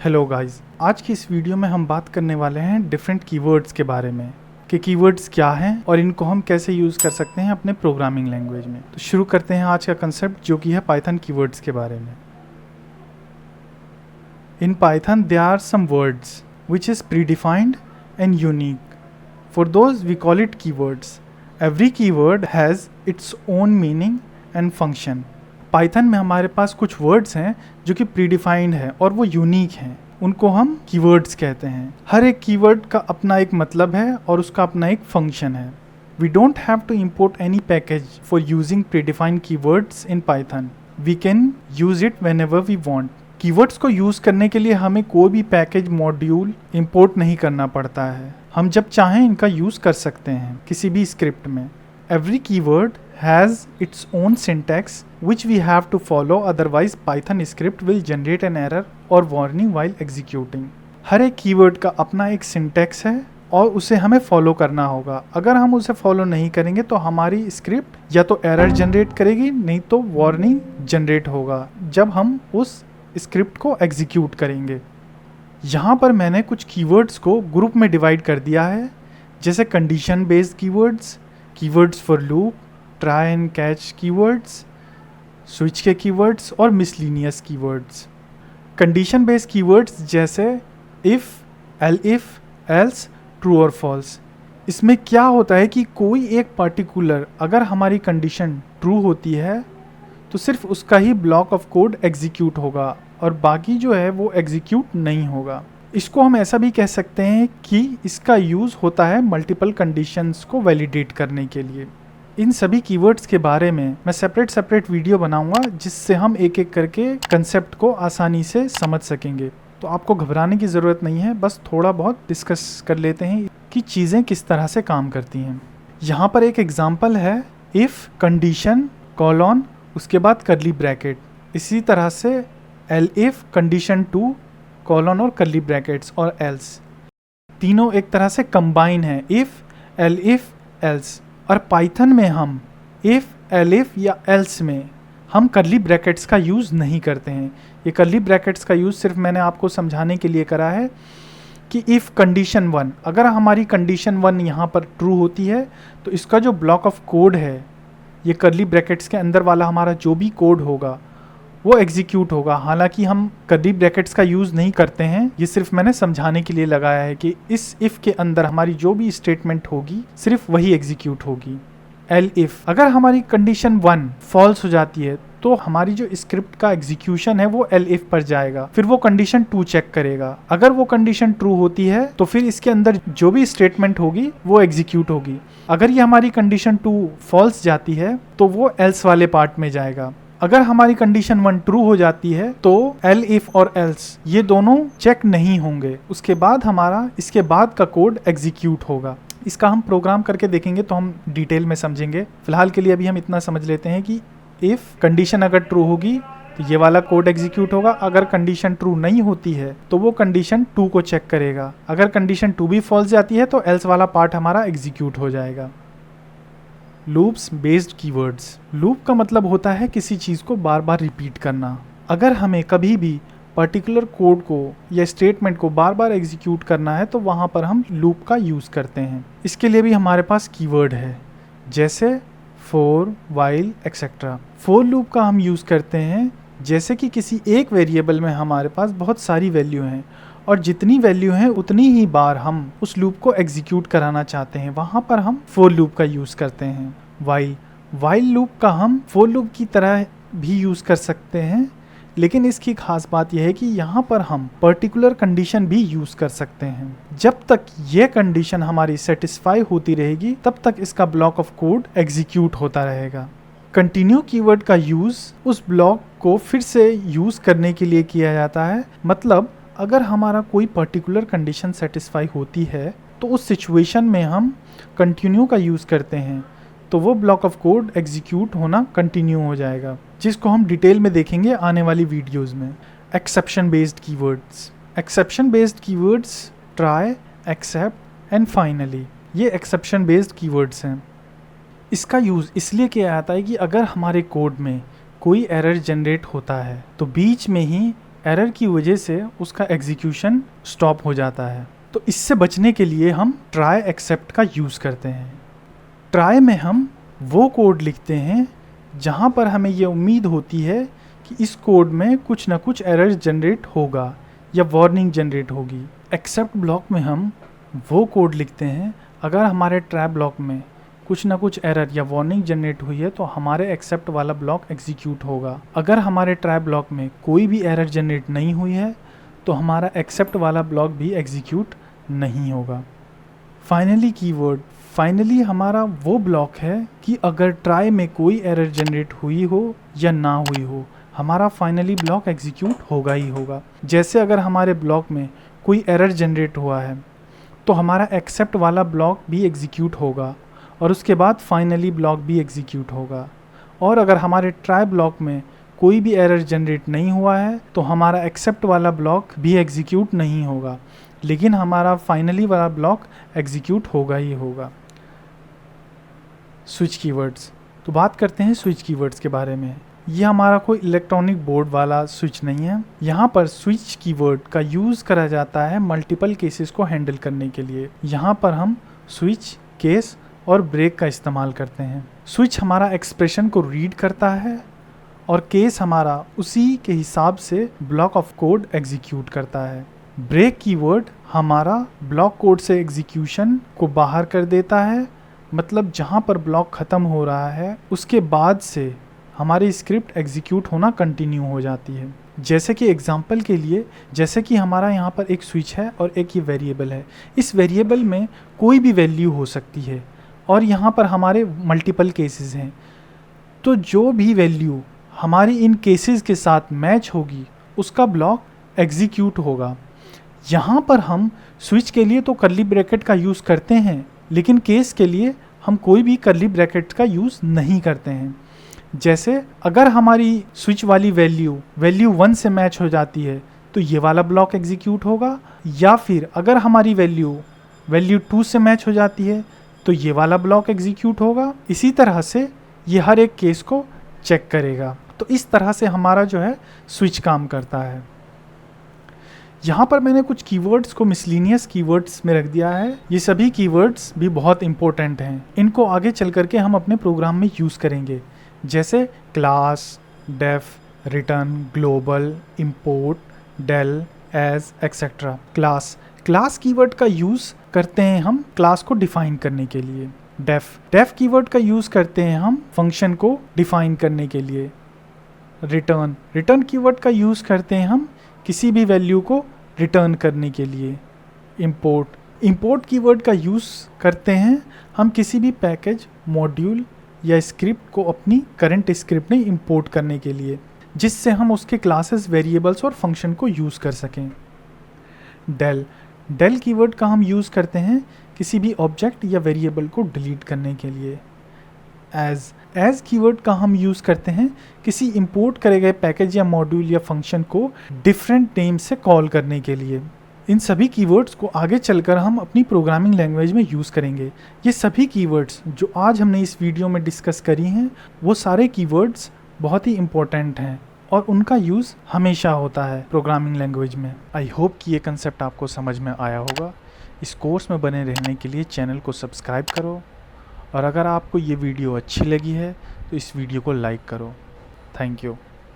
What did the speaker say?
Hello guys, आज की इस वीडियो में हम बात करने वाले हैं डिफरेंट कीवर्ड्स के बारे में कि कीवर्ड्स क्या हैं और इनको हम कैसे यूज़ कर सकते हैं अपने प्रोग्रामिंग लैंग्वेज में। तो शुरू करते हैं आज का कंसेप्ट जो कि है पाइथन कीवर्ड्स के बारे में। In Python there are some words which is predefined and unique. For those we call it keywords. Every keyword has its own meaning and function. Python में हमारे पास कुछ वर्ड्स हैं जो कि प्रीडिफाइंड है और वो यूनिक हैं, उनको हम कीवर्ड्स कहते हैं। हर एक कीवर्ड का अपना एक मतलब है और उसका अपना एक फंक्शन है। We don't have to import any package for using predefined keywords in Python. We can use it whenever we want. Keywords को यूज़ करने के लिए हमें कोई भी पैकेज मॉड्यूल इम्पोर्ट नहीं करना पड़ता है। हम जब चाहें इनका यूज़ कर सकते हैं किसी भी स्क्रिप्ट में। Every keyword has its own syntax which we have to follow, otherwise Python script will generate an error or warning while executing। हर एक कीवर्ड का अपना एक सिंटैक्स है और उसे हमें फॉलो करना होगा। अगर हम उसे फॉलो नहीं करेंगे तो हमारी स्क्रिप्ट या तो एरर जनरेट करेगी, नहीं तो वार्निंग जनरेट होगा जब हम उस स्क्रिप्ट को एग्जीक्यूट करेंगे। यहाँ पर मैंने कुछ कीवर्ड्स को ग्रुप में डिवाइड कर दिया है, जैसे condition based keywords, keywords for loop, try and catch keywords, switch के कीवर्ड्स और miscellaneous keywords. Condition based keywords जैसे if, elif, else, true और फॉल्स। इसमें क्या होता है कि कोई एक पर्टिकुलर अगर हमारी कंडीशन ट्रू होती है तो सिर्फ उसका ही ब्लॉक ऑफ कोड एग्जीक्यूट होगा और बाकी जो है वो एग्जीक्यूट नहीं होगा। इसको हम ऐसा भी कह सकते हैं कि इसका यूज़ होता है मल्टीपल कंडीशंस को वैलिडेट करने के लिए। इन सभी कीवर्ड्स के बारे में मैं सेपरेट वीडियो बनाऊंगा जिससे हम एक एक करके कंसेप्ट को आसानी से समझ सकेंगे। तो आपको घबराने की ज़रूरत नहीं है, बस थोड़ा बहुत डिस्कस कर लेते हैं कि चीज़ें किस तरह से काम करती हैं। यहाँ पर एक एग्जांपल है, इफ़ कंडीशन कॉलन उसके बाद करली ब्रैकेट। इसी तरह से L if condition to colon और करली ब्रैकेट्स और एल्स, तीनों एक तरह से कंबाइन है, इफ़, एल इफ़, एल्स। और पाइथन में हम इफ़, एल इफ़ या एल्स में हम करली ब्रैकेट्स का यूज़ नहीं करते हैं। ये करली ब्रैकेट्स का यूज़ सिर्फ मैंने आपको समझाने के लिए करा है कि इफ़ कंडीशन 1, अगर हमारी कंडीशन 1 यहाँ पर ट्रू होती है तो इसका जो ब्लॉक ऑफ कोड है, ये करली ब्रैकेट्स के अंदर वाला हमारा जो भी कोड होगा वो एग्जीक्यूट होगा। हालांकि हम करली ब्रैकेट्स का यूज़ नहीं करते हैं, ये सिर्फ मैंने समझाने के लिए लगाया है कि इस इफ़ के अंदर हमारी जो भी स्टेटमेंट होगी सिर्फ वही एग्जीक्यूट होगी। एल इफ़, अगर हमारी कंडीशन 1 फॉल्स हो जाती है तो हमारी जो स्क्रिप्ट का एग्जीक्यूशन है वो एल इफ़ पर जाएगा, फिर वो कंडीशन 2 चेक करेगा। अगर वो कंडीशन ट्रू होती है तो फिर इसके अंदर जो भी स्टेटमेंट होगी वो एग्जीक्यूट होगी। अगर ये हमारी कंडीशन 2 फॉल्स जाती है तो वो एल्स वाले पार्ट में जाएगा। अगर हमारी कंडीशन 1 ट्रू हो जाती है तो एल इफ और एल्स ये दोनों चेक नहीं होंगे, उसके बाद हमारा इसके बाद का कोड एग्जीक्यूट होगा। इसका हम प्रोग्राम करके देखेंगे तो हम डिटेल में समझेंगे। फिलहाल के लिए अभी हम इतना समझ लेते हैं कि इफ कंडीशन अगर ट्रू होगी तो ये वाला कोड एग्जीक्यूट होगा। अगर कंडीशन ट्रू नहीं होती है तो वो कंडीशन 2 को चेक करेगा। अगर कंडीशन 2 भी फॉल्स जाती है तो एल्स वाला पार्ट हमारा एग्जीक्यूट हो जाएगा। Loops based keywords. लूप का मतलब होता है किसी चीज़ को बार बार रिपीट करना। अगर हमें कभी भी पर्टिकुलर कोड को या स्टेटमेंट को बार बार एग्जीक्यूट करना है तो वहाँ पर हम लूप का यूज़ करते हैं। इसके लिए भी हमारे पास कीवर्ड है, जैसे for, while, etcetera. For loop का हम यूज़ करते हैं जैसे कि किसी एक वेरिएबल में हमारे पास बहुत सारी वैल्यू हैं और जितनी वैल्यू है उतनी ही बार हम उस लूप को एग्जीक्यूट कराना चाहते हैं, वहाँ पर हम फॉर लूप का यूज़ करते हैं। वाइल लूप का हम फॉर लूप की तरह भी यूज़ कर सकते हैं, लेकिन इसकी खास बात यह है कि यहाँ पर हम पर्टिकुलर कंडीशन भी यूज़ कर सकते हैं। जब तक ये कंडीशन हमारी सेटिस्फाई होती रहेगी तब तक इसका ब्लॉक ऑफ कोड एग्जीक्यूट होता रहेगा। कंटिन्यू कीवर्ड का यूज़ उस ब्लॉक को फिर से यूज़ करने के लिए किया जाता है। मतलब अगर हमारा कोई पर्टिकुलर कंडीशन सेटिस्फाई होती है तो उस सिचुएशन में हम कंटिन्यू का यूज़ करते हैं तो वो ब्लॉक ऑफ कोड एग्जीक्यूट होना कंटिन्यू हो जाएगा, जिसको हम डिटेल में देखेंगे आने वाली वीडियोस में। Exception based keywords. Exception based keywords try, except and finally, ये एक्सेप्शन बेस्ड कीवर्ड्स हैं। इसका यूज़ इसलिए किया जाता है कि अगर हमारे कोड में कोई एरर जनरेट होता है तो बीच में ही एरर की वजह से उसका एग्जीक्यूशन स्टॉप हो जाता है। तो इससे बचने के लिए हम ट्राई एक्सेप्ट का यूज़ करते हैं। ट्राई में हम वो कोड लिखते हैं जहाँ पर हमें ये उम्मीद होती है कि इस कोड में कुछ ना कुछ एरर जनरेट होगा या वार्निंग जनरेट होगी। एक्सेप्ट ब्लॉक में हम वो कोड लिखते हैं अगर हमारे ट्राई ब्लॉक में कुछ ना कुछ एरर या वार्निंग जनरेट हुई है तो हमारे एक्सेप्ट वाला ब्लॉक एग्जीक्यूट होगा। अगर हमारे ट्राई ब्लॉक में कोई भी एरर जनरेट नहीं हुई है तो हमारा एक्सेप्ट वाला ब्लॉक भी एग्जीक्यूट नहीं होगा। फाइनली कीवर्ड, फाइनली हमारा वो ब्लॉक है कि अगर ट्राई में कोई एरर जनरेट हुई हो या ना हुई हो, हमारा फाइनली ब्लॉक एग्जीक्यूट होगा ही होगा। जैसे अगर हमारे ब्लॉक में कोई एरर जनरेट हुआ है तो हमारा एक्सेप्ट वाला ब्लॉक भी एग्जीक्यूट होगा और उसके बाद फाइनली ब्लॉक भी एग्जीक्यूट होगा। और अगर हमारे ट्राई ब्लॉक में कोई भी एरर जनरेट नहीं हुआ है तो हमारा एक्सेप्ट वाला ब्लॉक भी एग्जीक्यूट नहीं होगा, लेकिन हमारा फाइनली वाला ब्लॉक एग्जीक्यूट होगा ही होगा। स्विच कीवर्ड्स, तो बात करते हैं स्विच कीवर्ड्स के बारे में। ये हमारा कोई इलेक्ट्रॉनिक बोर्ड वाला स्विच नहीं है। यहाँ पर स्विच कीवर्ड का यूज़ करा जाता है मल्टीपल केसेस को हैंडल करने के लिए। यहाँ पर हम स्विच, केस और ब्रेक का इस्तेमाल करते हैं। स्विच हमारा एक्सप्रेशन को रीड करता है और केस हमारा उसी के हिसाब से ब्लॉक ऑफ कोड एग्जीक्यूट करता है। ब्रेक कीवर्ड हमारा ब्लॉक कोड से एग्जीक्यूशन को बाहर कर देता है, मतलब जहाँ पर ब्लॉक ख़त्म हो रहा है उसके बाद से हमारी स्क्रिप्ट एग्जीक्यूट होना कंटिन्यू हो जाती है। जैसे कि एग्जांपल के लिए, जैसे कि हमारा यहाँ पर एक स्विच है और एक ये वेरिएबल है। इस वेरिएबल में कोई भी वैल्यू हो सकती है और यहाँ पर हमारे मल्टीपल केसेस हैं। तो जो भी वैल्यू हमारी इन केसेस के साथ मैच होगी उसका ब्लॉक एग्जीक्यूट होगा। यहाँ पर हम स्विच के लिए तो कर्ली ब्रैकेट का यूज़ करते हैं, लेकिन केस के लिए हम कोई भी कर्ली ब्रैकेट का यूज़ नहीं करते हैं। जैसे अगर हमारी स्विच वाली वैल्यू 1 से मैच हो जाती है तो ये वाला ब्लॉक एग्जीक्यूट होगा, या फिर अगर हमारी वैल्यू 2 से मैच हो जाती है तो ये वाला ब्लॉक एग्जीक्यूट होगा। इसी तरह से ये हर एक केस को चेक करेगा। तो इस तरह से हमारा जो है स्विच काम करता है। यहाँ पर मैंने कुछ कीवर्ड्स को मिसलिनियस कीवर्ड्स में रख दिया है। ये सभी कीवर्ड्स भी बहुत इंपॉर्टेंट हैं। इनको आगे चल करके हम अपने प्रोग्राम में यूज़ करेंगे, जैसे class, def, return, global, import, del, as, etcetera. Class keyword का यूज़ करते हैं हम क्लास को डिफाइन करने के लिए। डेफ कीवर्ड का यूज़ करते हैं हम फंक्शन को डिफाइन करने के लिए। रिटर्न कीवर्ड का यूज़ करते हैं हम किसी भी वैल्यू को रिटर्न करने के लिए। इंपोर्ट कीवर्ड का यूज़ करते हैं हम किसी भी पैकेज, मॉड्यूल या स्क्रिप्ट को अपनी करंट स्क्रिप्ट में इंपोर्ट करने के लिए, जिससे हम उसके क्लासेस, वेरिएबल्स और फंक्शन को यूज़ कर सकें। डेल कीवर्ड का हम यूज़ करते हैं किसी भी ऑब्जेक्ट या वेरिएबल को डिलीट करने के लिए। एज कीवर्ड का हम यूज़ करते हैं किसी इंपोर्ट करे गए पैकेज या मॉड्यूल या फंक्शन को डिफरेंट नेम से कॉल करने के लिए। इन सभी कीवर्ड्स को आगे चलकर हम अपनी प्रोग्रामिंग लैंग्वेज में यूज़ करेंगे। ये सभी कीवर्ड्स जो आज हमने इस वीडियो में डिस्कस करी हैं वो सारे कीवर्ड्स बहुत ही इम्पोर्टेंट हैं और उनका यूज़ हमेशा होता है प्रोग्रामिंग लैंग्वेज में। आई होप कि ये कंसेप्ट आपको समझ में आया होगा। इस कोर्स में बने रहने के लिए चैनल को सब्सक्राइब करो और अगर आपको ये वीडियो अच्छी लगी है तो इस वीडियो को लाइक करो। Thank you.